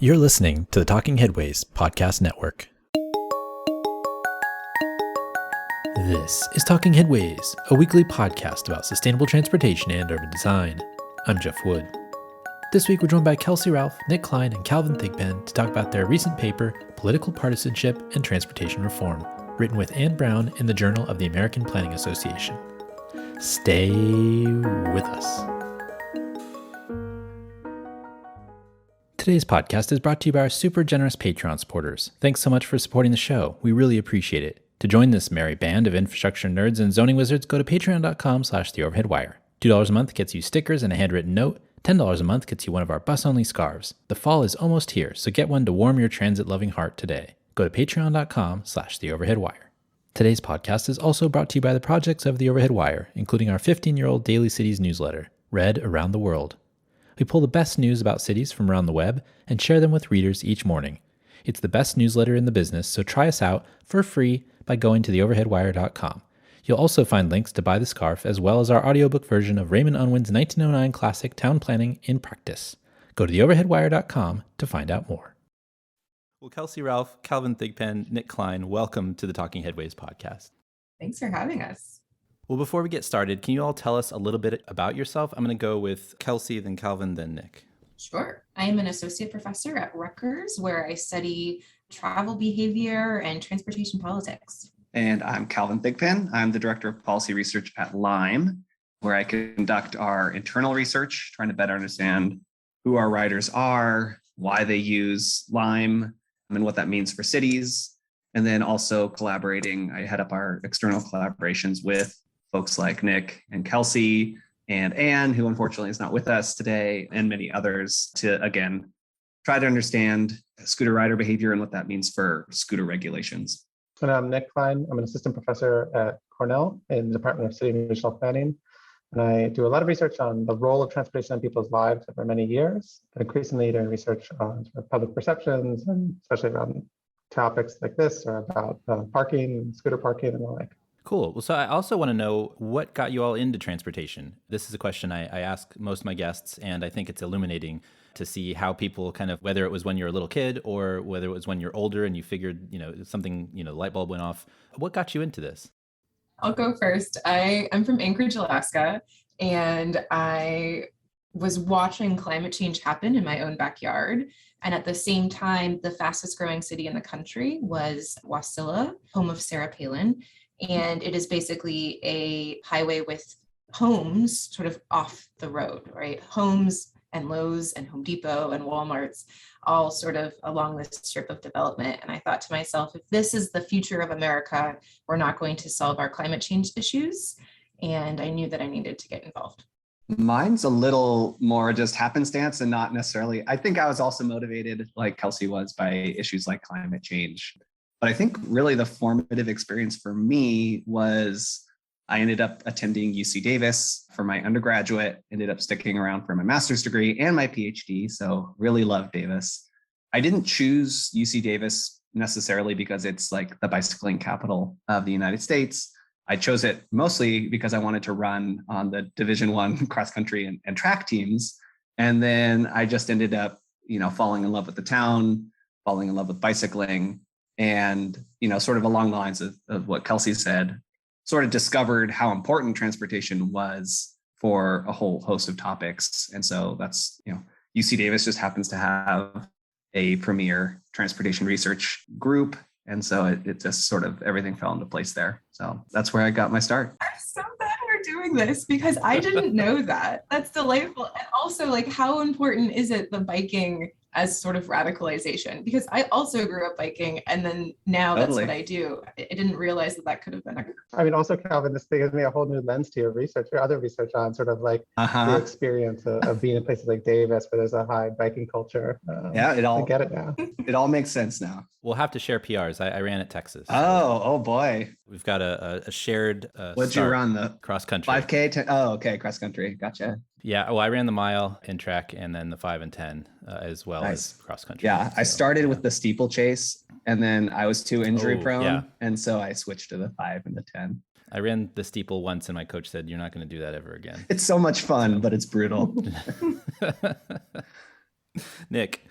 You're listening to the Talking Headways Podcast Network. This is Talking Headways, a weekly podcast about sustainable transportation and urban design. I'm Jeff Wood. This week we're joined by Kelcie Ralph, Nick Klein, and Calvin Thigpen to talk about their recent paper, Political Partisanship and Transportation Reform, written with Anne Brown in the Journal of the American Planning Association. Stay with us. Today's podcast is brought to you by our super generous Patreon supporters. Thanks so much for supporting the show. We really appreciate it. To join this merry band of infrastructure nerds and zoning wizards, go to patreon.com/theoverheadwire. $2 a month gets you stickers and a handwritten note. $10 a month gets you one of our bus-only scarves. The fall is almost here, so get one to warm your transit-loving heart today. Go to patreon.com/theoverheadwire. Today's podcast is also brought to you by the projects of The Overhead Wire, including our 15-year-old Daily Cities newsletter, Read Around the World. We pull the best news about cities from around the web and share them with readers each morning. It's the best newsletter in the business, so try us out for free by going to theoverheadwire.com. You'll also find links to buy the scarf as well as our audiobook version of Raymond Unwin's 1909 classic Town Planning in Practice. Go to theoverheadwire.com to find out more. Well, Kelcie Ralph, Calvin Thigpen, Nick Klein, welcome to the Talking Headways podcast. Thanks for having us. Well, before we get started, can you all tell us a little bit about yourself? I'm going to go with Kelcie, then Calvin, then Nick. Sure. I am an associate professor at Rutgers, where I study travel behavior and transportation politics. And I'm Calvin Thigpen. I'm the director of policy research at Lime, where I conduct our internal research, trying to better understand who our riders are, why they use Lime, and what that means for cities. And then also collaborating, I head up our external collaborations with folks like Nick and Kelcie and Anne, who unfortunately is not with us today, and many others to, again, try to understand scooter rider behavior and what that means for scooter regulations. And I'm Nick Klein. I'm an assistant professor at Cornell in the Department of City and Regional Planning. And I do a lot of research on the role of transportation in people's lives over many years, but increasingly doing research on sort of public perceptions, and especially around topics like this, or about parking, scooter parking, and the like. Cool. Well, so I also want to know what got you all into transportation. This is a question I ask most of my guests, and I think it's illuminating to see how people kind of, whether it was when you're a little kid or whether it was when you're older and you figured, something, light bulb went off. What got you into this? I'll go first. I'm from Anchorage, Alaska, and I was watching climate change happen in my own backyard. And at the same time, the fastest growing city in the country was Wasilla, home of Sarah Palin. And it is basically a highway with homes sort of off the road, right? Homes and Lowe's and Home Depot and Walmart's all sort of along this strip of development. And I thought to myself, if this is the future of America, we're not going to solve our climate change issues. And I knew that I needed to get involved. Mine's a little more just happenstance and not necessarily, I think I was also motivated like Kelcie was by issues like climate change. But I think really the formative experience for me was I ended up attending UC Davis for my undergraduate, ended up sticking around for my master's degree and my PhD. So really loved Davis. I didn't choose UC Davis necessarily because it's like the bicycling capital of the United States. I chose it mostly because I wanted to run on the Division I cross country and track teams. And then I just ended up, falling in love with the town, falling in love with bicycling. And, sort of along the lines of what Kelcie said, sort of discovered how important transportation was for a whole host of topics. And so that's, UC Davis just happens to have a premier transportation research group. And so it just sort of everything fell into place there. So that's where I got my start. I'm so glad we're doing this because I didn't know that. That's delightful. And also, how important is it, the biking as sort of radicalization? Because I also grew up biking, and then now that's what I do. I didn't realize that could have been Also, Calvin, this gives me a whole new lens to your other research on sort of the experience of being in places like Davis where there's a high biking culture. I get it now. It all makes sense now. We'll have to share PRs. I ran at Texas. Oh boy. We've got a shared What'd you run? The cross country? 5K? Okay, cross country. Gotcha. Yeah, well, I ran the mile in track and then the 5 and 10 as well as cross country. Yeah, I started with the steeplechase, and then I was too injury prone, and so I switched to the 5 and the 10. I ran the steeple once, and my coach said, "You're not going to do that ever again." It's so much fun, but it's brutal. Nick.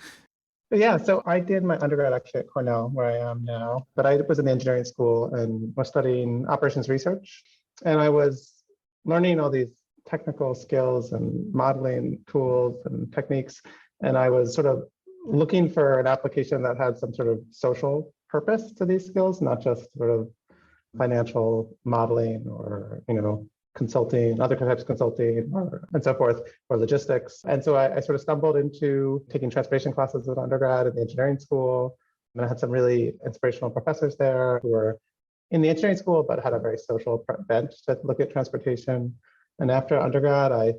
Yeah, so I did my undergrad actually at Cornell, where I am now, but I was in engineering school and was studying operations research. And I was learning all these technical skills and modeling tools and techniques. And I was sort of looking for an application that had some sort of social purpose to these skills, not just sort of financial modeling or, consulting, other types of consulting, and so forth, or logistics. And so I sort of stumbled into taking transportation classes at undergrad at the engineering school. And I had some really inspirational professors there who were in the engineering school, but had a very social bent to look at transportation. And after undergrad, I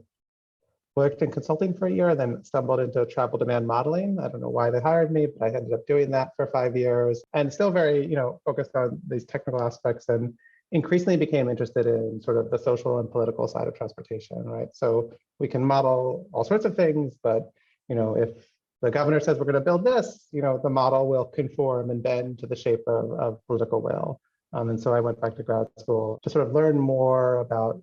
worked in consulting for a year, then stumbled into travel demand modeling. I don't know why they hired me, but I ended up doing that for 5 years and still very, focused on these technical aspects, and increasingly became interested in sort of the social and political side of transportation, right? So we can model all sorts of things, but, if the governor says we're going to build this, the model will conform and bend to the shape of political will. And so I went back to grad school to sort of learn more about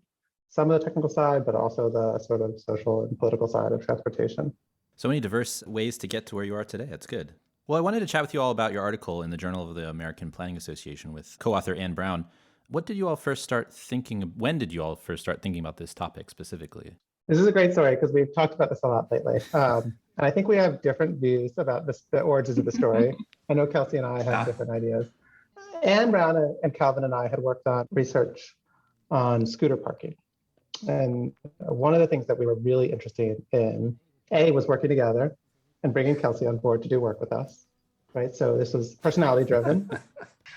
some of the technical side, but also the sort of social and political side of transportation. So many diverse ways to get to where you are today. That's good. Well, I wanted to chat with you all about your article in the Journal of the American Planning Association with co-author Anne Brown. When did you all first start thinking about this topic specifically? This is a great story because we've talked about this a lot lately. And I think we have different views about the origins of the story. I know Kelcie and I have different ideas. Anne Brown and Calvin and I had worked on research on scooter parking. And one of the things that we were really interested in, was working together and bringing Kelcie on board to do work with us, right? So this was personality driven.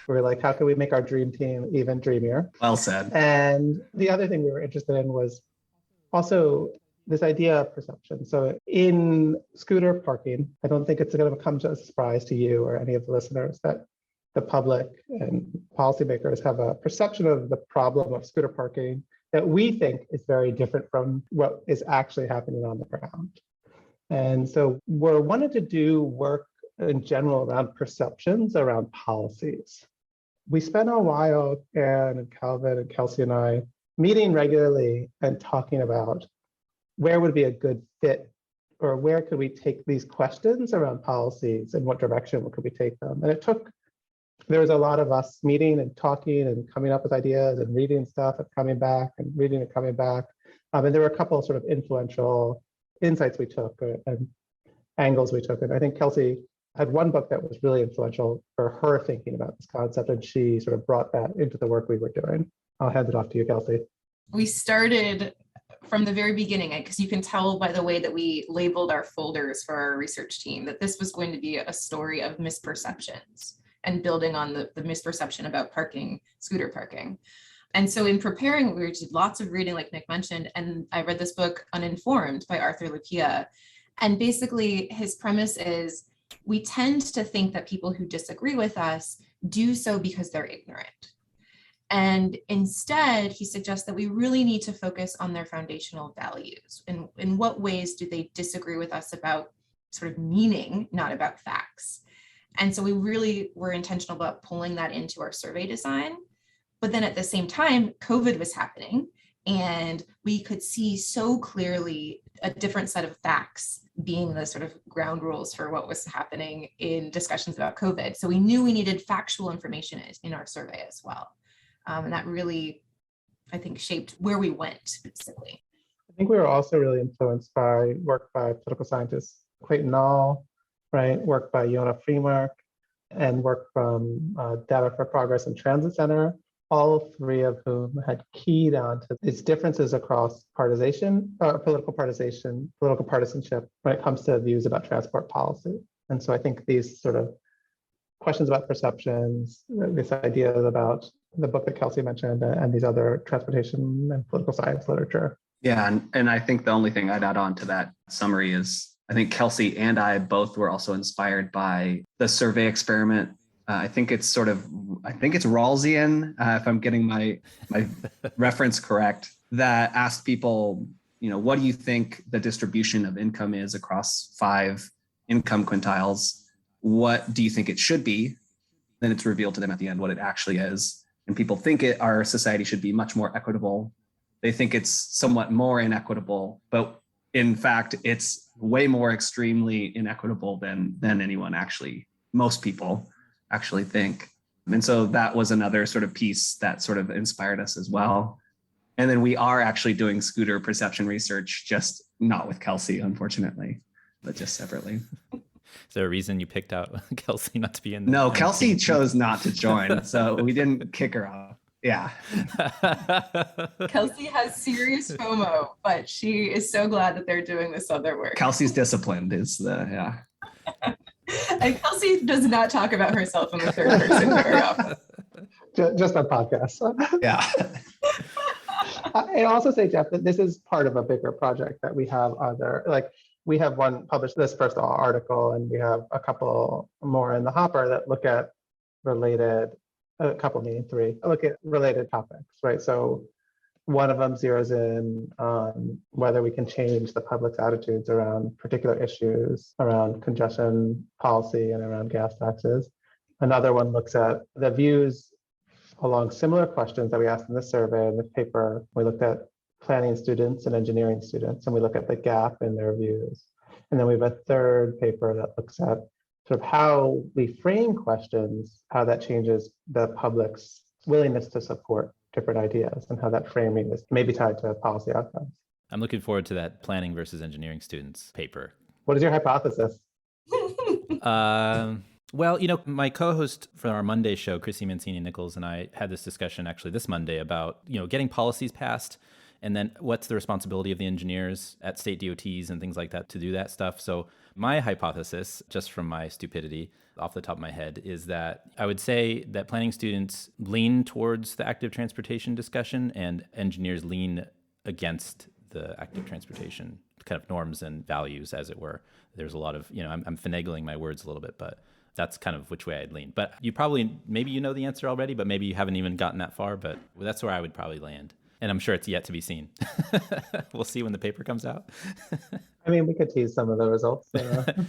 We were like, how can we make our dream team even dreamier? Well said. And the other thing we were interested in was also this idea of perception. So in scooter parking, I don't think it's going to come as a surprise to you or any of the listeners that the public and policymakers have a perception of the problem of scooter parking that we think is very different from what is actually happening on the ground. And so we're wanting to do work in general around perceptions, around policies. We spent a while, Anne and Calvin and Kelcie and I, meeting regularly and talking about where would be a good fit, or where could we take these questions around policies and what direction could we take them. And there was a lot of us meeting and talking and coming up with ideas and reading stuff and coming back and reading and coming back. And there were a couple of sort of influential insights we took and angles we took. And I think Kelcie had one book that was really influential for her thinking about this concept, and she sort of brought that into the work we were doing. I'll hand it off to you, Kelcie. We started from the very beginning, because you can tell by the way that we labeled our folders for our research team that this was going to be a story of misperceptions and building on the misperception about scooter parking. And so in preparing, we did lots of reading, like Nick mentioned, and I read this book, Uninformed by Arthur Lupia. And basically his premise is, we tend to think that people who disagree with us do so because they're ignorant. And instead, he suggests that we really need to focus on their foundational values. In what ways do they disagree with us about sort of meaning, not about facts? And so we really were intentional about pulling that into our survey design. But then at the same time, COVID was happening, and we could see so clearly a different set of facts being the sort of ground rules for what was happening in discussions about COVID. So we knew we needed factual information in our survey as well. And that really, I think, shaped where we went, basically. I think we were also really influenced by work by political scientists, Clayton Nall, right? Work by Yona Freemark, and work from Data for Progress and Transit Center, all three of whom had keyed on to its differences across political partisanship when it comes to views about transport policy. And so I think these sort of questions about perceptions, this idea about the book that Kelcie mentioned, and these other transportation and political science literature. Yeah, and I think the only thing I'd add on to that summary is I think Kelcie and I both were also inspired by the survey experiment. I think it's Rawlsian, if I'm getting my reference correct, that asked people, what do you think the distribution of income is across 5 income quintiles? What do you think it should be? Then it's revealed to them at the end what it actually is. And people think our society should be much more equitable. They think it's somewhat more inequitable, but in fact, it's way more extremely inequitable than most people actually think. And so that was another sort of piece that sort of inspired us as well. And then we are actually doing scooter perception research, just not with Kelcie, unfortunately, but just separately. Is there a reason you picked out Kelcie not to be in there? No, Kelcie chose not to join, so we didn't kick her off. Yeah. Kelcie has serious FOMO, but she is so glad that they're doing this other work. Kelcie's disciplined is yeah. And Kelcie does not talk about herself in the third person very often. Just on podcasts. Yeah. I also say, Jeff, that this is part of a bigger project that we have we have one published, this first article, and we have a couple more in the hopper that look at related topics, right? So one of them zeroes in on whether we can change the public's attitudes around particular issues, around congestion policy and around gas taxes. Another one looks at the views along similar questions that we asked in this survey in this paper. We looked at planning students and engineering students, and we look at the gap in their views. And then we have a third paper that looks at sort of how we frame questions, how that changes the public's willingness to support different ideas, and how that framing is maybe tied to policy outcomes. I'm looking forward to that planning versus engineering students paper. What is your hypothesis? Well, my co-host for our Monday show, Chrissy Mancini-Nichols, and I had this discussion actually this Monday about, getting policies passed, and then what's the responsibility of the engineers at state DOTs and things like that to do that stuff. So my hypothesis, just from my stupidity off the top of my head, is that I would say that planning students lean towards the active transportation discussion and engineers lean against the active transportation kind of norms and values, as it were. There's a lot of, I'm finagling my words a little bit, but that's kind of which way I'd lean. But maybe you know the answer already, but maybe you haven't even gotten that far, but that's where I would probably land. And I'm sure it's yet to be seen. We'll see when the paper comes out. I mean, we could tease some of the results. I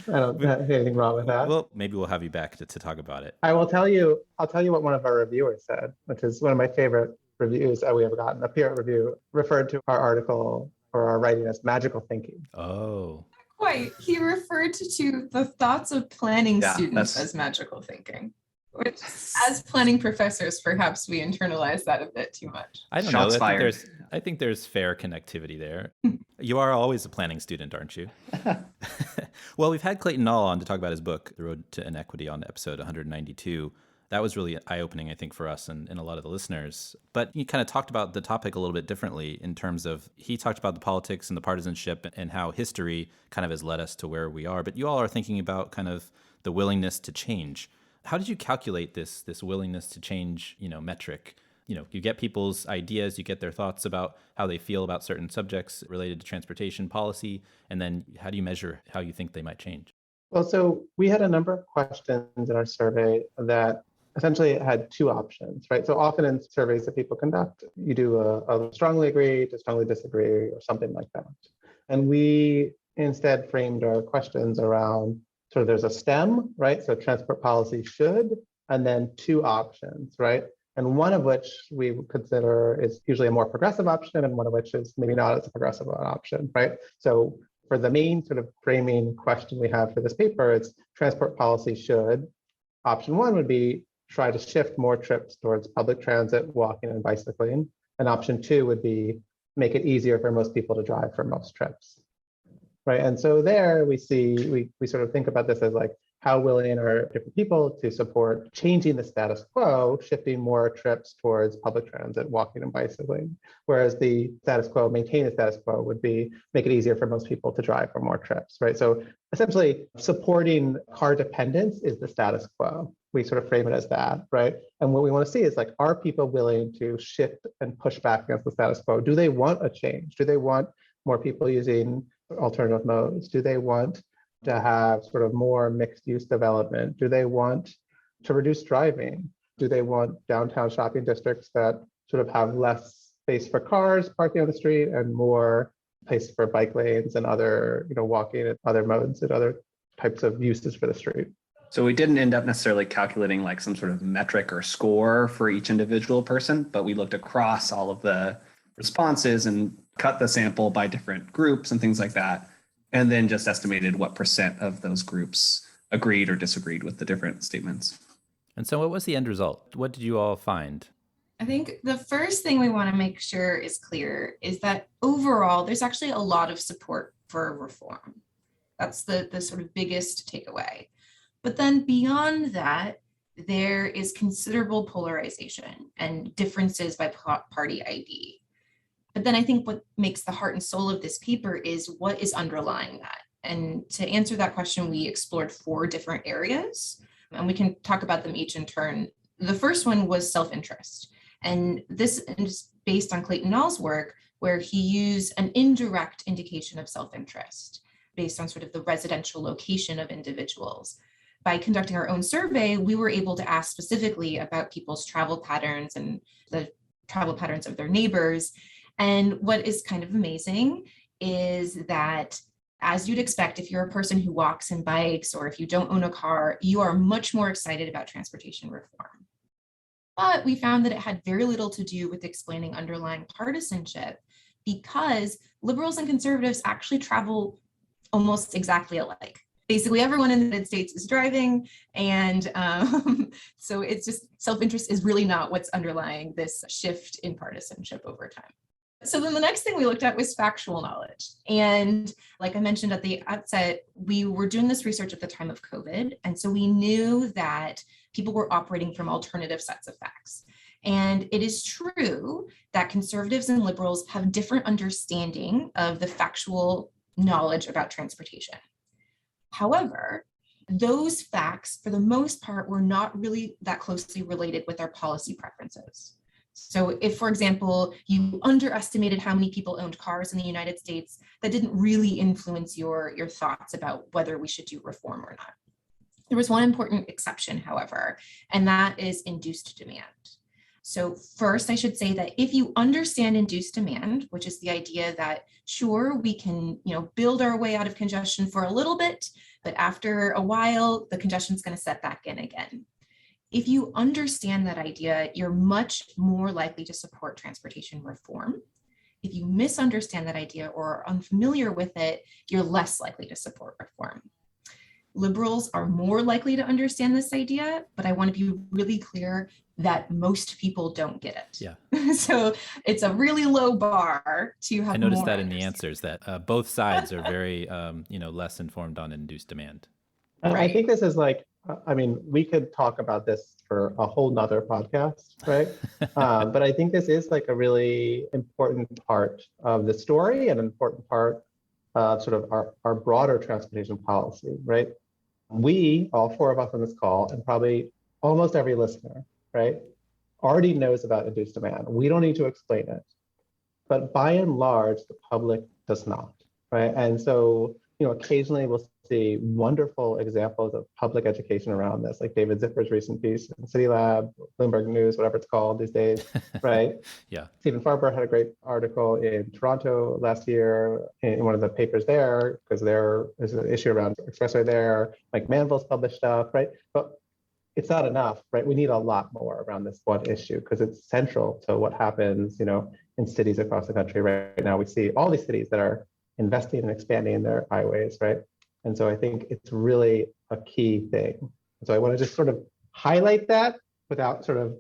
don't see anything wrong with that. Well, maybe we'll have you back to talk about it. I'll tell you what one of our reviewers said, which is one of my favorite reviews that we ever gotten. A peer review referred to our article or our writing as magical thinking. Oh. Quite. He referred to the thoughts of planning students as magical thinking. Which, as planning professors, perhaps we internalize that a bit too much. I don't know. I think there's fair connectivity there. You are always a planning student, aren't you? Well, we've had Clayton Nall on to talk about his book, The Road to Inequity, on episode 192. That was really eye-opening, I think, for us and a lot of the listeners. But he kind of talked about the topic a little bit differently in terms of, he talked about the politics and the partisanship and how history kind of has led us to where we are. But you all are thinking about kind of the willingness to change. How did you calculate this willingness to change, metric? You get people's ideas, you get their thoughts about how they feel about certain subjects related to transportation policy, and then how do you measure how you think they might change? Well, so we had a number of questions in our survey that essentially had two options, right? So often in surveys that people conduct, you do a strongly agree to strongly disagree or something like that. And we instead framed our questions around sort of there's a stem, right? So transport policy should, and then two options, right? And one of which we would consider is usually a more progressive option, and one of which is maybe not as a progressive option, right? So for the main sort of framing question we have for this paper, it's transport policy should. Option one would be try to shift more trips towards public transit, walking, and bicycling. And option two would be make it easier for most people to drive for most trips. Right. And so there we see, we sort of think about this as like, how willing are different people to support changing the status quo, shifting more trips towards public transit, walking, and bicycling, whereas the status quo, maintain the status quo, would be make it easier for most people to drive for more trips, right? So essentially supporting car dependence is the status quo. We sort of frame it as that, right? And what we want to see is like, are people willing to shift and push back against the status quo? Do they want a change? Do they want more people using alternative modes? Do they want to have sort of more mixed use development? Do they want to reduce driving? Do they want downtown shopping districts that sort of have less space for cars parking on the street and more place for bike lanes and other, walking and other modes and other types of uses for the street? So we didn't end up necessarily calculating like some sort of metric or score for each individual person, but we looked across all of the responses and cut the sample by different groups and things like that, and then just estimated what percent of those groups agreed or disagreed with the different statements. And so what was the end result? What did you all find? I think the first thing we want to make sure is clear is that overall, there's actually a lot of support for reform. That's the sort of biggest takeaway. But then beyond that, there is considerable polarization and differences by party ID. But then I think what makes the heart and soul of this paper is what is underlying that. And to answer that question, we explored 4 different areas, and we can talk about them each in turn. The first one was self-interest. And this is based on Clayton Nall's work, where he used an indirect indication of self-interest based on sort of the residential location of individuals. By conducting our own survey, we were able to ask specifically about people's travel patterns and the travel patterns of their neighbors. And what is kind of amazing is that, as you'd expect, if you're a person who walks and bikes, or if you don't own a car, you are much more excited about transportation reform. But we found that it had very little to do with explaining underlying partisanship, because liberals and conservatives actually travel almost exactly alike. Basically, everyone in the United States is driving, and so it's just self-interest is really not what's underlying this shift in partisanship over time. So then the next thing we looked at was factual knowledge. And like I mentioned at the outset, we were doing this research at the time of COVID. And so we knew that people were operating from alternative sets of facts. And it is true that conservatives and liberals have different understanding of the factual knowledge about transportation. However, those facts, for the most part, were not really that closely related with our policy preferences. So if, for example, you underestimated how many people owned cars in the United States, that didn't really influence your thoughts about whether we should do reform or not. There was one important exception, however, and that is induced demand. So first, I should say that if you understand induced demand, which is the idea that, sure, we can build our way out of congestion for a little bit, but after a while, the congestion is going to set back in again. If you understand that idea, you're much more likely to support transportation reform. If you misunderstand that idea or are unfamiliar with it, you're less likely to support reform. Liberals are more likely to understand this idea, but I want to be really clear that most people don't get it. Yeah. So it's a really low bar to have. I noticed that in the answers that both sides are very, less informed on induced demand. Right. I think this is we could talk about this for a whole nother podcast, right? But I think this is like a really important part of the story and an important part of sort of our broader transportation policy, right? We, all 4 of us on this call, and probably almost every listener, right, already knows about induced demand. We don't need to explain it. But by and large, the public does not, right? And so, occasionally we'll see wonderful examples of public education around this, like David Zipper's recent piece in City Lab, Bloomberg News, whatever it's called these days, right? Yeah. Stephen Farber had a great article in Toronto last year in one of the papers there, because there is an issue around expressway there, like Manville's published stuff, right? But it's not enough, right? We need a lot more around this one issue, because it's central to what happens, in cities across the country right now. We see all these cities that are investing and expanding their highways, right? And so I think it's really a key thing. So I want to just sort of highlight that without sort of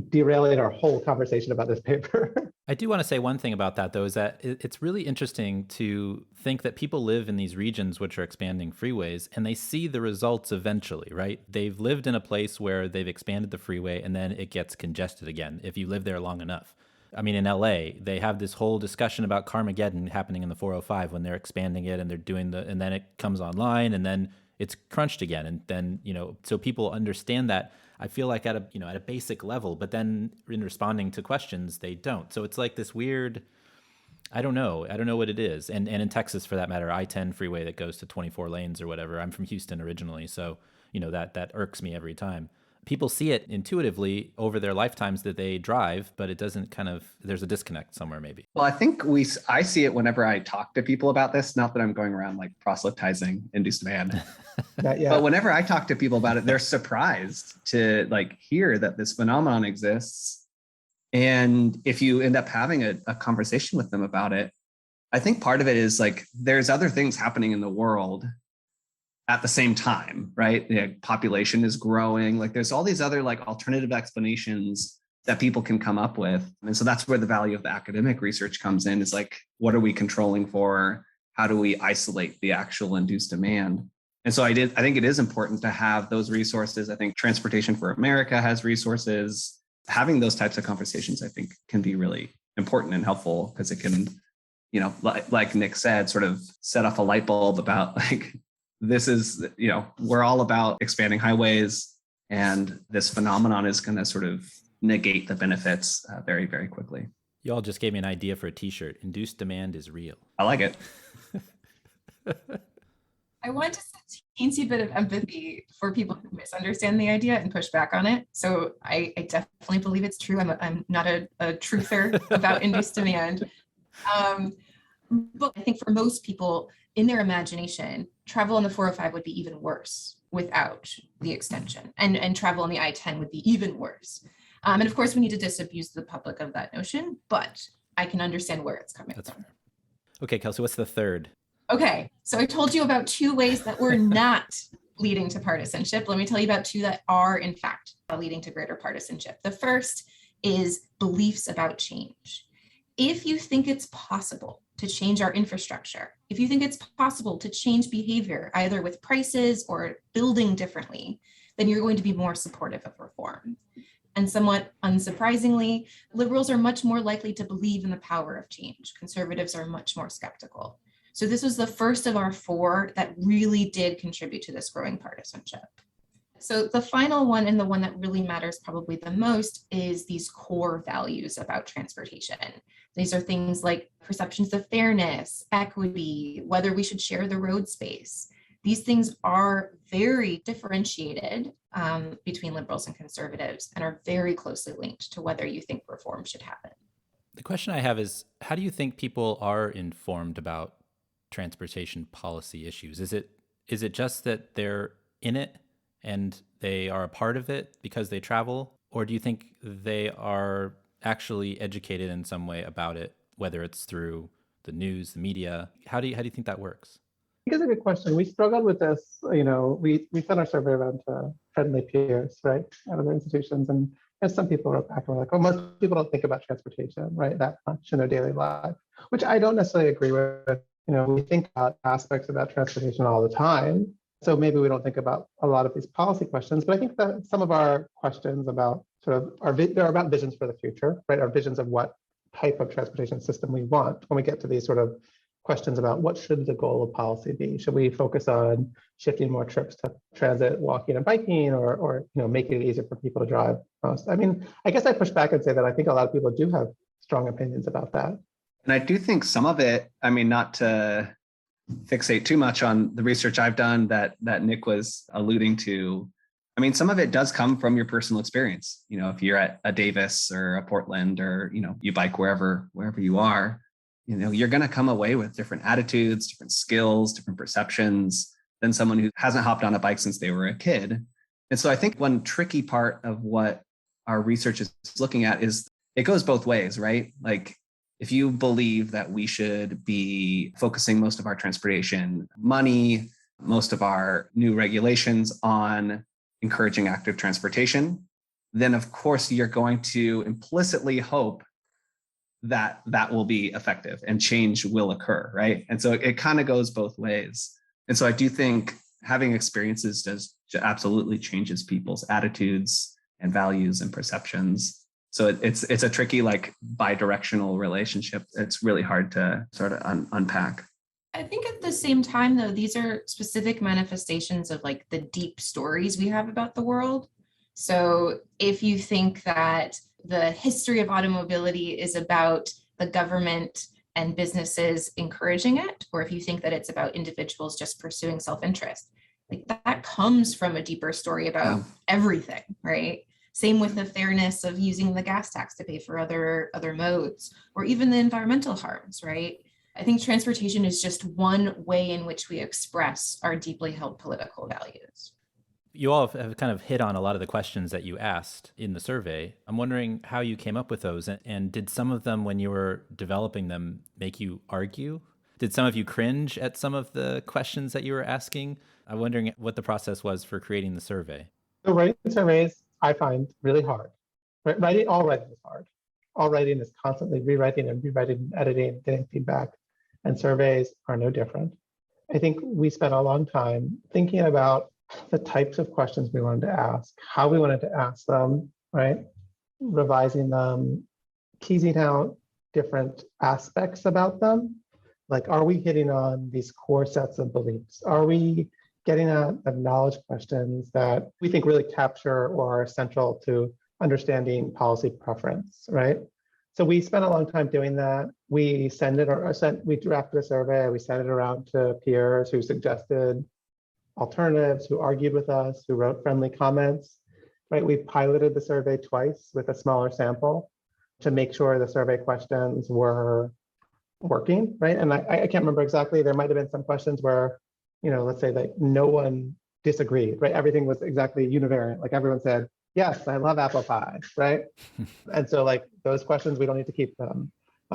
derailing our whole conversation about this paper. I do want to say one thing about that, though, is that it's really interesting to think that people live in these regions which are expanding freeways, and they see the results eventually, right? They've lived in a place where they've expanded the freeway, and then it gets congested again if you live there long enough. I mean, in LA, they have this whole discussion about Carmageddon happening in the 405 when they're expanding it and they're doing and then it comes online and then it's crunched again. And then, so people understand that, I feel like at a basic level, but then in responding to questions, they don't. So it's like this weird, I don't know what it is. And in Texas, for that matter, I-10 freeway that goes to 24 lanes or whatever. I'm from Houston originally. So, that irks me every time. People see it intuitively over their lifetimes that they drive, but it doesn't there's a disconnect somewhere maybe. Well, I think I see it whenever I talk to people about this, not that I'm going around like proselytizing induced demand, but whenever I talk to people about it, they're surprised to hear that this phenomenon exists And if you end up having a conversation with them about it, I think part of it is like, there's other things happening in the world at the same time, right? The population is growing. Like there's all these other like alternative explanations that people can come up with. And so that's where the value of the academic research comes in, is like, what are we controlling for? How do we isolate the actual induced demand? And so I think it is important to have those resources. I think Transportation for America has resources. Having those types of conversations, I think, can be really important and helpful, because it can, like Nick said, sort of set off a light bulb about like, this is, we're all about expanding highways, and this phenomenon is going to sort of negate the benefits very, very quickly. You all just gave me an idea for a t-shirt. Induced demand is real. I like it. I want just a teensy bit of empathy for people who misunderstand the idea and push back on it. So I definitely believe it's true. I'm not a truther about induced demand. But I think for most people, in their imagination, travel on the 405 would be even worse without the extension, and travel on the I-10 would be even worse. And of course, we need to disabuse the public of that notion, but I can understand where it's coming from. Fair. Okay, Kelcie, what's the third? Okay, so I told you about 2 ways that we're not leading to partisanship. Let me tell you about 2 that are, in fact, leading to greater partisanship. The first is beliefs about change. If you think it's possible to change our infrastructure, if you think it's possible to change behavior, either with prices or building differently, then you're going to be more supportive of reform. And somewhat unsurprisingly, liberals are much more likely to believe in the power of change. Conservatives are much more skeptical. So this was the first of our 4 that really did contribute to this growing partisanship. So the final one, and the one that really matters probably the most, is these core values about transportation. These are things like perceptions of fairness, equity, whether we should share the road space. These things are very differentiated between liberals and conservatives, and are very closely linked to whether you think reform should happen. The question I have is, how do you think people are informed about transportation policy issues? Is it just that they're in it and they are a part of it because they travel? Or do you think they are actually educated in some way about it, whether it's through the news, the media? How do you think that works? I think it's a good question. We struggled with this, we sent our survey around to friendly peers, right, at other institutions. And some people wrote back and were like, oh, most people don't think about transportation, right, that much in their daily life, which I don't necessarily agree with. We think about aspects about transportation all the time. So maybe we don't think about a lot of these policy questions, but I think that some of our questions about they're about visions for the future, right? Our visions of what type of transportation system we want. When we get to these sort of questions about what should the goal of policy be? Should we focus on shifting more trips to transit, walking, and biking, or making it easier for people to drive most? I mean, I guess I push back and say that I think a lot of people do have strong opinions about that. And I do think some of it, I mean, not to fixate too much on the research I've done that Nick was alluding to. I mean, some of it does come from your personal experience. If you're at a Davis or a Portland, or, you bike wherever you are, you're going to come away with different attitudes, different skills, different perceptions than someone who hasn't hopped on a bike since they were a kid. And so I think one tricky part of what our research is looking at is it goes both ways, right? Like, if you believe that we should be focusing most of our transportation money, most of our new regulations on encouraging active transportation, then of course you're going to implicitly hope that that will be effective and change will occur, right? And so it kind of goes both ways. And so I do think having experiences absolutely changes people's attitudes and values and perceptions. So it's a tricky, like, bi-directional relationship. It's really hard to sort of unpack. I think at the same time, though, these are specific manifestations of like the deep stories we have about the world. So if you think that the history of automobility is about the government and businesses encouraging it, or if you think that it's about individuals just pursuing self-interest, like that comes from a deeper story about everything, right? Same with the fairness of using the gas tax to pay for other modes, or even the environmental harms, right? I think transportation is just one way in which we express our deeply held political values. You all have kind of hit on a lot of the questions that you asked in the survey. I'm wondering how you came up with those. And did some of them, when you were developing them, make you argue? Did some of you cringe at some of the questions that you were asking? I'm wondering what the process was for creating the survey. So writing surveys, I find really hard. All writing is hard. All writing is constantly rewriting and editing, getting feedback. And surveys are no different. I think we spent a long time thinking about the types of questions we wanted to ask, how we wanted to ask them, right? Revising them, teasing out different aspects about them. Like, are we hitting on these core sets of beliefs? Are we getting at the knowledge questions that we think really capture or are central to understanding policy preference, right? So we spent a long time doing that. We we drafted a survey, we sent it around to peers who suggested alternatives, who argued with us, who wrote friendly comments, right? We piloted the survey twice with a smaller sample to make sure the survey questions were working, right? And I can't remember exactly, there might've been some questions where, let's say that no one disagreed, right? Everything was exactly univariant. Like everyone said, yes, I love apple pie, right? And so like those questions, we don't need to keep them.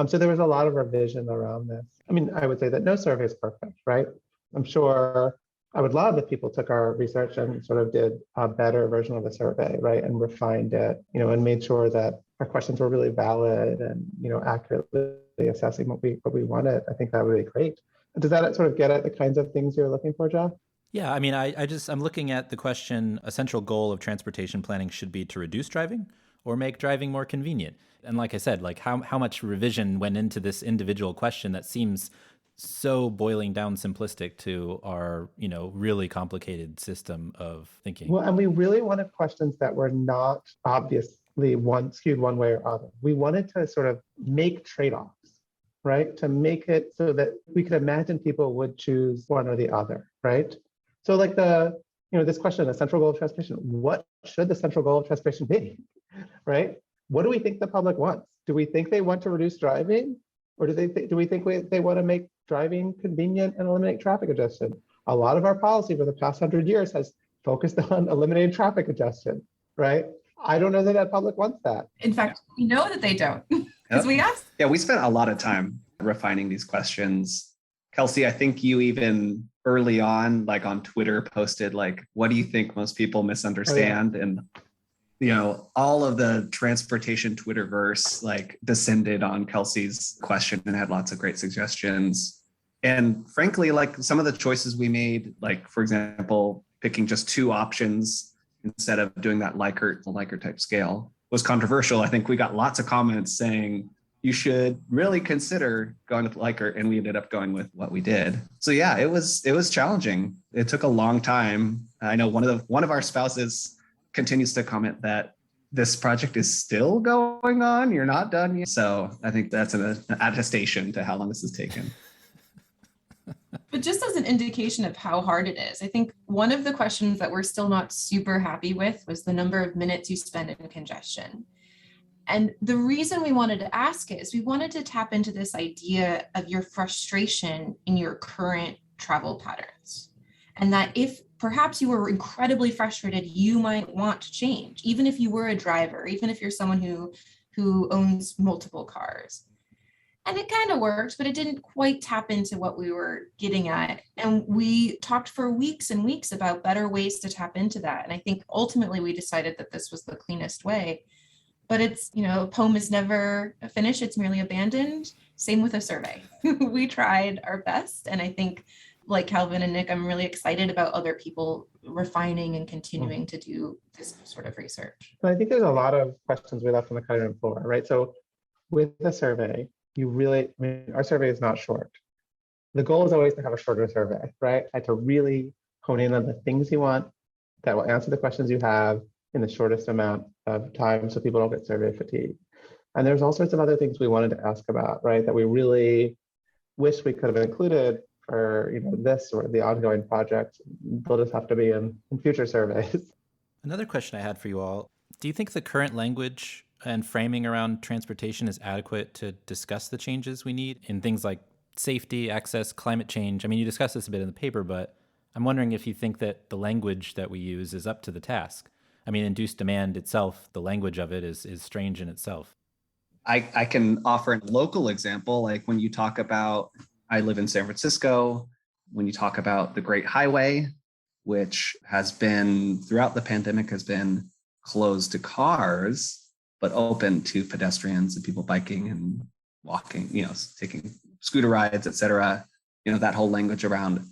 So there was a lot of revision around this. I mean, I would say that no survey is perfect, right? I'm sure I would love if people took our research and sort of did a better version of the survey, right? And refined it, and made sure that our questions were really valid and, accurately assessing what we wanted. I think that would be great. Does that sort of get at the kinds of things you're looking for, Jeff? Yeah, I mean, I'm looking at the question, a central goal of transportation planning should be to reduce driving or make driving more convenient. And like I said, like how much revision went into this individual question that seems so boiling down simplistic to our, really complicated system of thinking. Well, and we really wanted questions that were not obviously skewed one way or other. We wanted to sort of make trade-offs, right? To make it so that we could imagine people would choose one or the other, right? So like this question, the central goal of transportation, what should the central goal of transportation be, right? What do we think the public wants? Do we think they want to reduce driving? Or do we think they want to make driving convenient and eliminate traffic congestion? A lot of our policy for the past 100 years has focused on eliminating traffic congestion, right? I don't know that the public wants that. In fact, we know that they don't, because we asked. Yeah, we spent a lot of time refining these questions. Kelcie, I think you even early on, like on Twitter, posted like, what do you think most people misunderstand? Oh, yeah. And all of the transportation Twitterverse like descended on Kelcie's question and had lots of great suggestions. And frankly, like some of the choices we made, like for example, picking just two options instead of doing that Likert type scale was controversial. I think we got lots of comments saying you should really consider going with Likert, and we ended up going with what we did. So yeah, it was challenging. It took a long time. I know one of our spouses continues to comment that this project is still going on. You're not done yet. So I think that's an attestation to how long this has taken. But just as an indication of how hard it is, I think one of the questions that we're still not super happy with was the number of minutes you spend in congestion. And the reason we wanted to ask it is we wanted to tap into this idea of your frustration in your current travel patterns. And that if perhaps you were incredibly frustrated, you might want to change, even if you were a driver, even if you're someone who owns multiple cars. And it kind of worked, but it didn't quite tap into what we were getting at. And we talked for weeks and weeks about better ways to tap into that. And I think ultimately we decided that this was the cleanest way. But it's, a poem is never finished, it's merely abandoned. Same with a survey. We tried our best. And I think, like Calvin and Nick, I'm really excited about other people refining and continuing to do this sort of research. I think there's a lot of questions we left on the cutting room floor, right? So with the survey, our survey is not short. The goal is always to have a shorter survey, right? And to really hone in on the things you want that will answer the questions you have in the shortest amount of time so people don't get survey fatigue. And there's all sorts of other things we wanted to ask about, right? That we really wish we could have included for this or the ongoing project. They'll just have to be in future surveys. Another question I had for you all, do you think the current language and framing around transportation is adequate to discuss the changes we need in things like safety, access, climate change? I mean, you discussed this a bit in the paper, but I'm wondering if you think that the language that we use is up to the task. I mean, induced demand itself, the language of it is strange in itself. I can offer a local example, like when you talk about, I live in San Francisco, when you talk about the Great Highway, which has been throughout the pandemic has been closed to cars, but open to pedestrians and people biking and walking, taking scooter rides, et cetera. That whole language around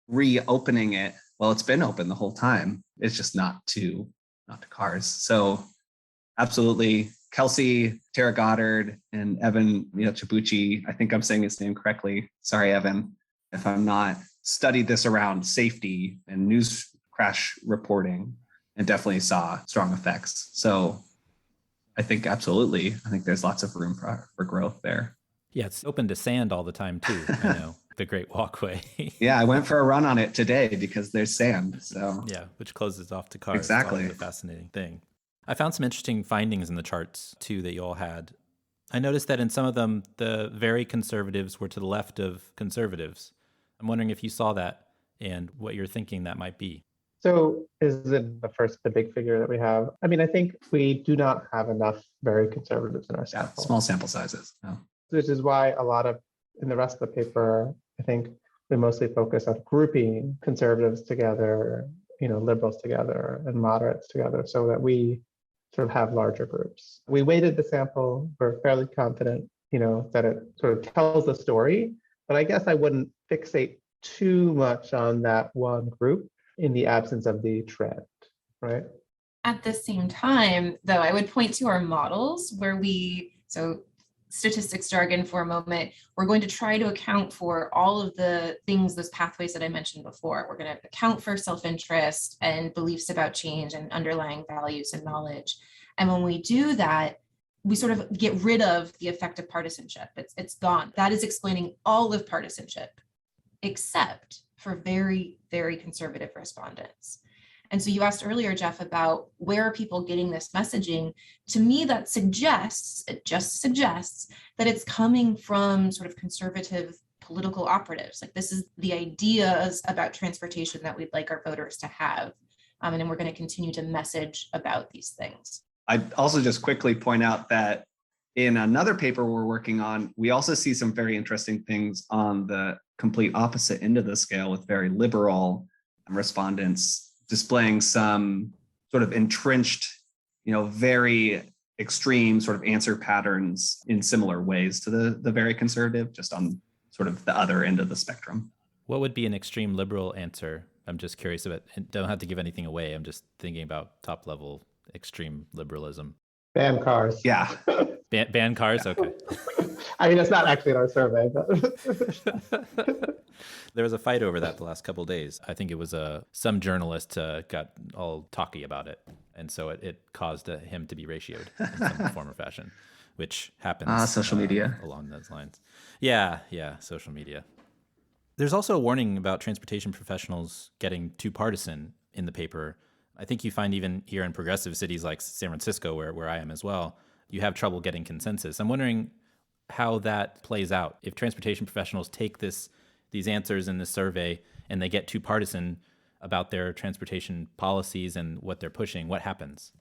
reopening it. Well, it's been open the whole time. It's just not to cars. So absolutely. Kelcie, Tara Goddard, and Evan Chibuchi, I think I'm saying his name correctly. Sorry, Evan, if I'm not, studied this around safety and news crash reporting and definitely saw strong effects. So I think absolutely, I think there's lots of room for growth there. Yeah, it's open to sand all the time too, I know, the Great Walkway. Yeah, I went for a run on it today because there's sand. So yeah, which closes off to cars. Exactly. It's a fascinating thing. I found some interesting findings in the charts too that you all had. I noticed that in some of them, the very conservatives were to the left of conservatives. I'm wondering if you saw that and what you're thinking that might be. So is it the big figure that we have? I mean, I think we do not have enough very conservatives in our sample. Small sample sizes. No. Which is why a lot of, in the rest of the paper, I think we mostly focus on grouping conservatives together, liberals together and moderates together so that we sort of have larger groups. We weighted the sample. We're fairly confident, that it sort of tells the story, but I guess I wouldn't fixate too much on that one group in the absence of the trend, right? At the same time, though, I would point to our models where so statistics jargon for a moment, we're going to try to account for all of the things, those pathways that I mentioned before. We're going to account for self-interest and beliefs about change and underlying values and knowledge. And when we do that, we sort of get rid of the effect of partisanship. It's gone. That is explaining all of partisanship, except for very, very conservative respondents. And so you asked earlier, Jeff, about where are people getting this messaging? To me, it just suggests that it's coming from sort of conservative political operatives. Like, this is the ideas about transportation that we'd like our voters to have. And then we're going to continue to message about these things. I'd also just quickly point out that in another paper we're working on, we also see some very interesting things on the complete opposite end of the scale with very liberal respondents displaying some sort of entrenched, very extreme sort of answer patterns in similar ways to the very conservative, just on sort of the other end of the spectrum. What would be an extreme liberal answer? I'm just curious about it. Don't have to give anything away. I'm just thinking about top level extreme liberalism. Ban cars. Yeah. Ban cars? Okay. I mean, it's not actually in our survey, but there was a fight over that the last couple of days. I think it was some journalist got all talky about it, and so it caused him to be ratioed in some form or fashion, which happens. Social media along those lines. Yeah, social media. There's also a warning about transportation professionals getting too partisan in the paper. I think you find even here in progressive cities like San Francisco, where I am as well, you have trouble getting consensus. I'm wondering how that plays out. If transportation professionals take these answers in this survey and they get too partisan about their transportation policies and what they're pushing, what happens?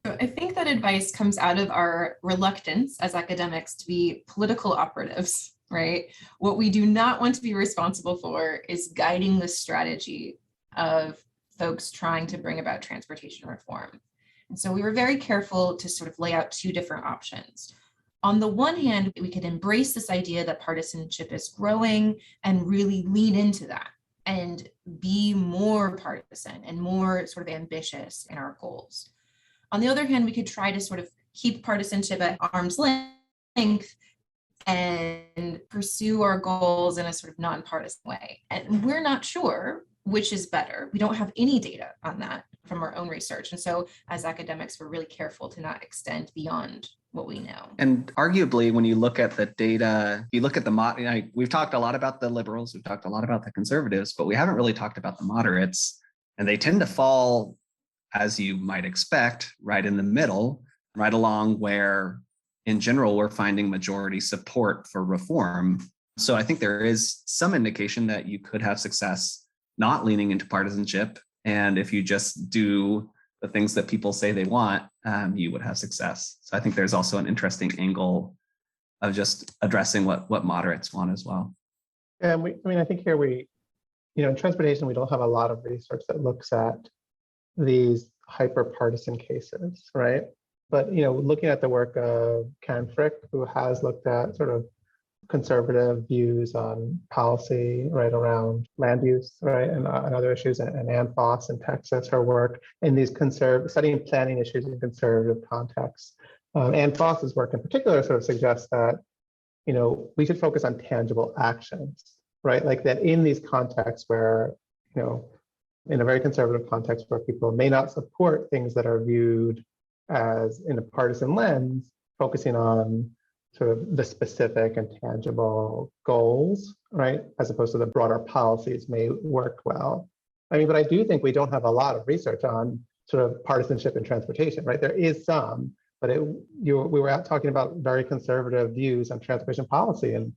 So I think that advice comes out of our reluctance as academics to be political operatives, right? What we do not want to be responsible for is guiding the strategy of folks trying to bring about transportation reform. And so we were very careful to sort of lay out two different options. On the one hand, we could embrace this idea that partisanship is growing and really lean into that and be more partisan and more sort of ambitious in our goals. On the other hand, we could try to sort of keep partisanship at arm's length and pursue our goals in a sort of nonpartisan way. And we're not sure which is better. We don't have any data on that from our own research. And so as academics, we're really careful to not extend beyond what we know. And arguably, when you look at the data, you look at we've talked a lot about the liberals, we've talked a lot about the conservatives, but we haven't really talked about the moderates. And they tend to fall, as you might expect, right in the middle, right along where, in general, we're finding majority support for reform. So I think there is some indication that you could have success not leaning into partisanship. And if you just do the things that people say they want, you would have success. So I think there's also an interesting angle of just addressing what moderates want as well. And I think here in transportation, we don't have a lot of research that looks at these hyper-partisan cases, right? But, looking at the work of Karen Frick, who has looked at sort of conservative views on policy, right, around land use, right, and other issues, and Ann Foss in Texas, her work in these studying planning issues in conservative contexts. Ann Foss's work in particular sort of suggests that, we should focus on tangible actions, right? Like that in these contexts where, in a very conservative context where people may not support things that are viewed as in a partisan lens, focusing on sort of the specific and tangible goals, right? As opposed to the broader policies may work well. But I do think we don't have a lot of research on sort of partisanship in transportation, right? There is some, but we were out talking about very conservative views on transportation policy. And,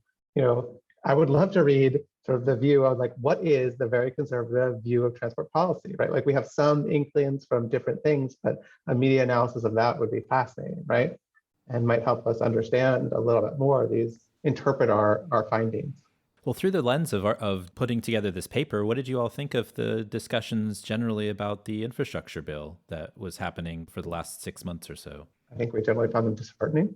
I would love to read sort of the view of like, what is the very conservative view of transport policy, right? Like we have some inklings from different things, but a media analysis of that would be fascinating, right? And might help us understand a little bit more interpret our findings. Well, through the lens of putting together this paper, what did you all think of the discussions generally about the infrastructure bill that was happening for the last 6 months or so? I think we generally found them disheartening.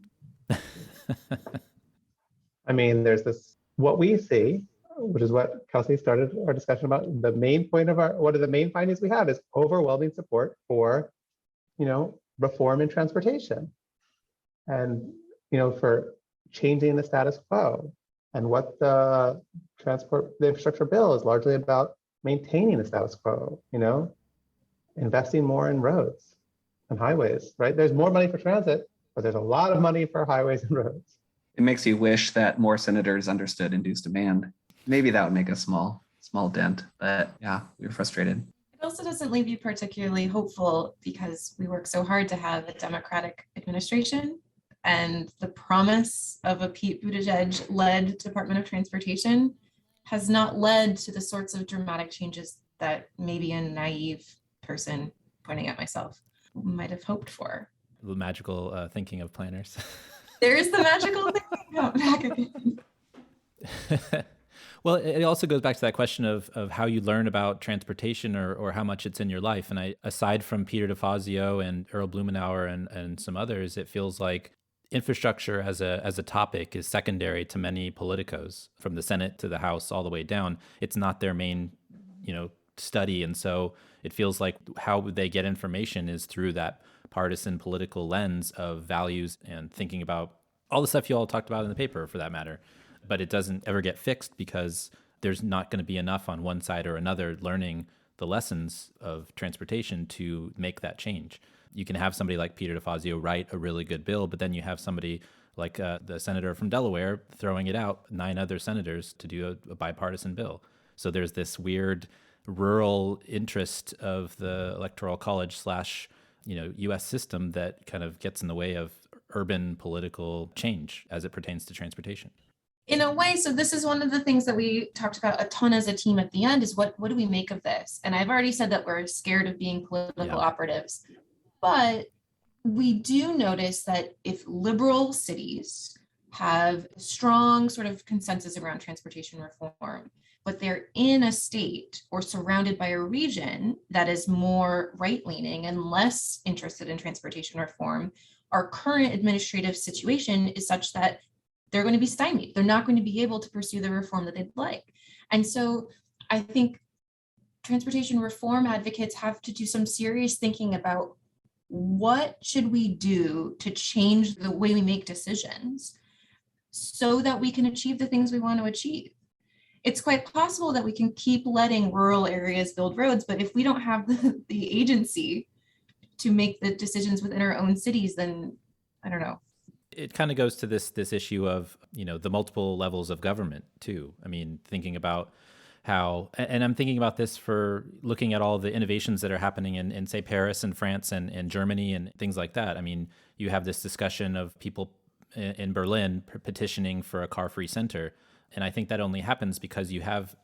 There's what we see, which is what Kelcie started our discussion about. The main point of one of the main findings we have is overwhelming support for, reform in transportation. And, for changing the status quo. And what the infrastructure bill is largely about maintaining the status quo, investing more in roads and highways, right? There's more money for transit, but there's a lot of money for highways and roads. It makes you wish that more senators understood induced demand. Maybe that would make a small dent, but yeah, we were frustrated. It also doesn't leave you particularly hopeful because we work so hard to have a Democratic administration. And the promise of a Pete Buttigieg-led Department of Transportation has not led to the sorts of dramatic changes that maybe a naive person, pointing at myself, might have hoped for. The magical thinking of planners. There is the magical thinking of academia. Well, it also goes back to that question of how you learn about transportation or how much it's in your life. And aside from Peter DeFazio and Earl Blumenauer and some others, it feels like infrastructure as a topic is secondary to many politicos, from the Senate to the House all the way down. It's not their main, study. And so it feels like how they get information is through that partisan political lens of values and thinking about all the stuff you all talked about in the paper, for that matter. But it doesn't ever get fixed because there's not going to be enough on one side or another learning the lessons of transportation to make that change. You can have somebody like Peter DeFazio write a really good bill, but then you have somebody like the senator from Delaware throwing it out, 9 other senators to do a bipartisan bill. So there's this weird rural interest of the Electoral College / U.S. system that kind of gets in the way of urban political change as it pertains to transportation. In a way, so this is one of the things that we talked about a ton as a team at the end is what do we make of this? And I've already said that we're scared of being political operatives, but we do notice that if liberal cities have strong sort of consensus around transportation reform, but they're in a state or surrounded by a region that is more right-leaning and less interested in transportation reform, our current administrative situation is such that they're going to be stymied. They're not going to be able to pursue the reform that they'd like. And so I think transportation reform advocates have to do some serious thinking about what should we do to change the way we make decisions so that we can achieve the things we want to achieve. It's quite possible that we can keep letting rural areas build roads, but if we don't have the agency to make the decisions within our own cities, then I don't know. It kind of goes to this issue of, the multiple levels of government too. I mean, thinking about how, and I'm thinking about this for looking at all the innovations that are happening in say, Paris and France and Germany and things like that. I mean, you have this discussion of people in Berlin petitioning for a car-free center. And I think that only happens because you have,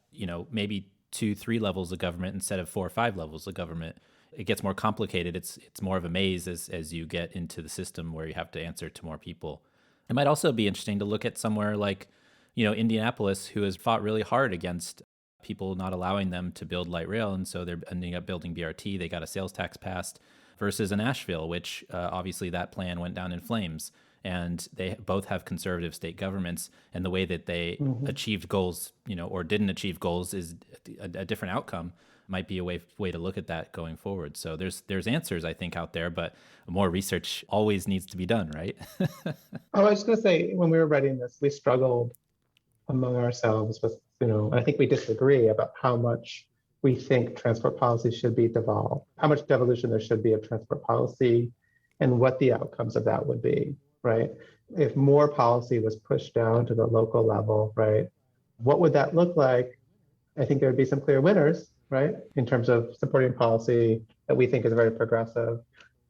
maybe 2, 3 levels of government instead of 4 or 5 levels of government. It gets more complicated. It's more of a maze as you get into the system where you have to answer to more people. It might also be interesting to look at somewhere like, Indianapolis, who has fought really hard against people not allowing them to build light rail, and so they're ending up building BRT. They got a sales tax passed, versus in Asheville, which obviously that plan went down in flames. And they both have conservative state governments, and the way that they achieved goals, or didn't achieve goals is a different outcome. Might be a way to look at that going forward. So there's answers, I think, out there, but more research always needs to be done, right? I was going to say, when we were writing this, we struggled among ourselves with, I think we disagree about how much we think transport policy should be devolved, how much devolution there should be of transport policy, and what the outcomes of that would be, right? If more policy was pushed down to the local level, right, what would that look like? I think there would be some clear winners, right, in terms of supporting policy that we think is very progressive.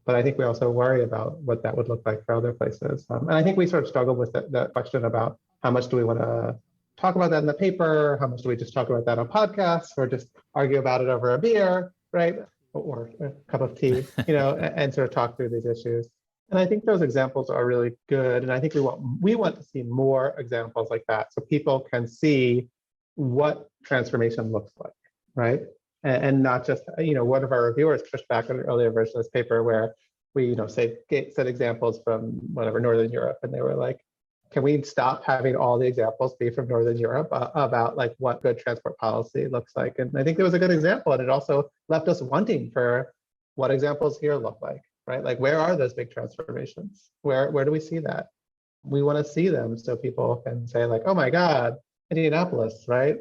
But I think we also worry about what that would look like for other places. And I think we sort of struggle with that question about how much do we want to talk about that in the paper? How much do we just talk about that on podcasts, or just argue about it over a beer, right? Or a cup of tea, and sort of talk through these issues. And I think those examples are really good. And I think we want to see more examples like that, so people can see what transformation looks like, right? And not just, one of our reviewers pushed back on an earlier version of this paper where we, said examples from whatever, Northern Europe. And they were like, can we stop having all the examples be from Northern Europe about like what good transport policy looks like? And I think it was a good example. And it also left us wanting for what examples here look like, right? Like, where are those big transformations? Where do we see that? We want to see them so people can say like, oh my God, Indianapolis, right,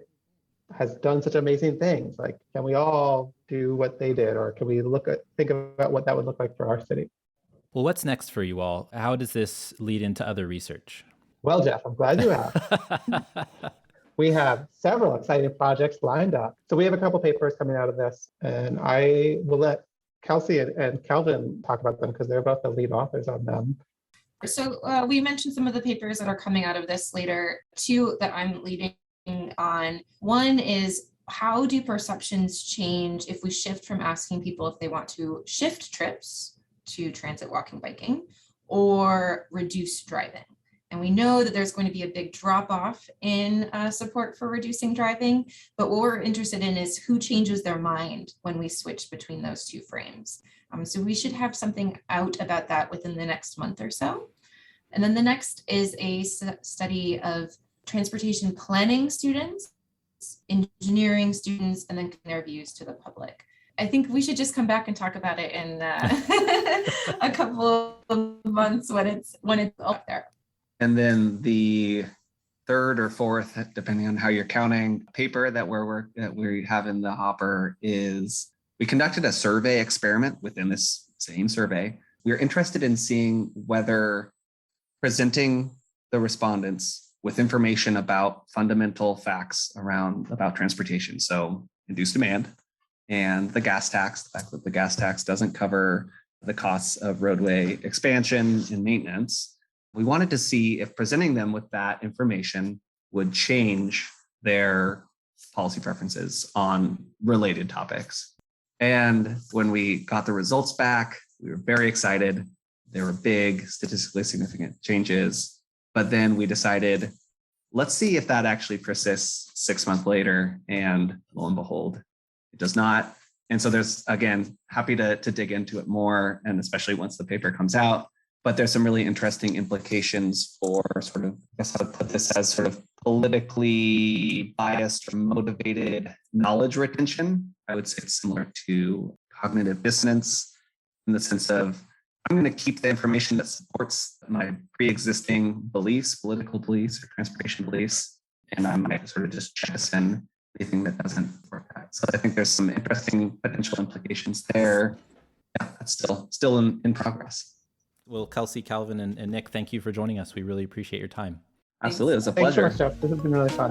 has done such amazing things. Like, can we all do what they did? Or can we think about what that would look like for our city? Well, what's next for you all? How does this lead into other research? Well, Jeff, I'm glad you asked. We have several exciting projects lined up. So we have a couple papers coming out of this, and I will let Kelcie and Calvin talk about them because they're both the lead authors on them. So we mentioned some of the papers that are coming out of this later. 2 that I'm leading on. One is, how do perceptions change if we shift from asking people if they want to shift trips to transit, walking, biking, or reduce driving? And we know that there's going to be a big drop off in support for reducing driving, but what we're interested in is who changes their mind when we switch between those 2 frames. So we should have something out about that within the next month or so. And then the next is a study of transportation planning students, engineering students, and then their views to the public. I think we should just come back and talk about it in a couple of months when it's up there. And then the 3rd or 4th, depending on how you're counting, paper that we have in the hopper is, we conducted a survey experiment within this same survey. We're interested in seeing whether presenting the respondents with information about fundamental facts about transportation, so induced demand and the gas tax, the fact that the gas tax doesn't cover the costs of roadway expansion and maintenance. We wanted to see if presenting them with that information would change their policy preferences on related topics. And when we got the results back, we were very excited. There were big, statistically significant changes. But then we decided, let's see if that actually persists 6 months later. And lo and behold, it does not. And so there's, again, happy to dig into it more, and especially once the paper comes out. But there's some really interesting implications for sort of, I guess I would put this as sort of politically biased or motivated knowledge retention. I would say it's similar to cognitive dissonance in the sense of, I'm going to keep the information that supports my pre-existing beliefs, political beliefs or transportation beliefs, and I might sort of just jettison anything that doesn't support that. So I think there's some interesting potential implications there. Yeah, that's still in progress. Well, Kelcie, Calvin, and Nick, thank you for joining us. We really appreciate your time. Absolutely. It was a Thanks pleasure. so much, Jeff. This has been really fun.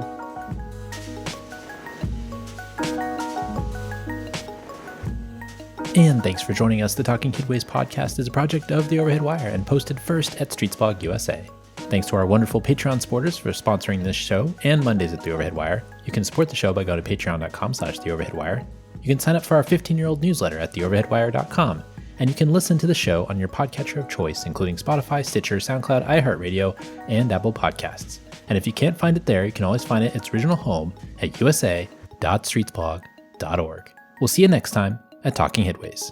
And thanks for joining us. The Talking Kidways podcast is a project of The Overhead Wire and posted first at Streetsblog USA. Thanks to our wonderful Patreon supporters for sponsoring this show and Mondays at The Overhead Wire. You can support the show by going to patreon.com/theoverheadwire. You can sign up for our 15-year-old newsletter at theoverheadwire.com. And you can listen to the show on your podcatcher of choice, including Spotify, Stitcher, SoundCloud, iHeartRadio, and Apple Podcasts. And if you can't find it there, you can always find it at its original home at usa.streetsblog.org. We'll see you next time at Talking Headways.